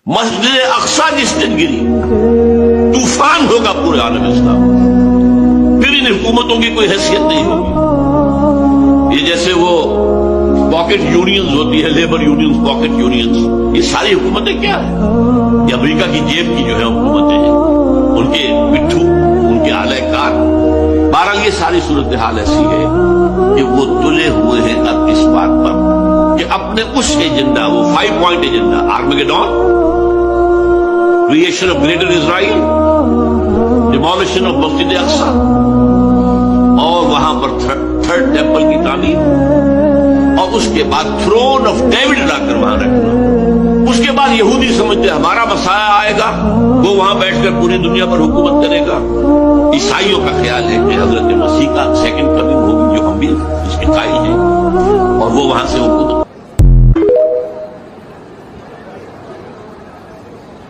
مسجد اقصی جس دن گری طوفان ہوگا پورے عالم اسلام، پھر ان حکومتوں کی کوئی حیثیت نہیں ہوگی۔ یہ جیسے وہ پاکٹ یونینز ہوتی ہے، لیبر یونینز، پاکٹ یونینز، یہ ساری حکومتیں کیا ہیں؟ یہ امریکہ کی جیب کی جو ہے حکومتیں ہیں، ان کے پٹھو، ان کے اعلی کار۔ بہرحال یہ ساری صورتحال ایسی ہے کہ وہ تلے ہوئے ہیں اب اس بات پر کہ اپنے اس ایجنڈا، وہ 5 point agenda, Armageddon, creation of greater Israel, demolition of مسجد اقصی، اور وہاں پر تھرڈ ٹیمپل کی تعمیر، اور اس کے بعد تھرون آف ڈیوڈ لا کر وہاں رکھنا۔ اس کے بعد یہودی سمجھتے ہمارا مسیح آئے گا، وہ وہاں بیٹھ کر پوری دنیا پر حکومت کرے گا۔ عیسائیوں کا خیال ہے کہ حضرت مسیح کا سیکنڈ کمنگ ہوگی، جو ہم بھی اس کے قائل ہیں، اور وہ وہاں سے حکومت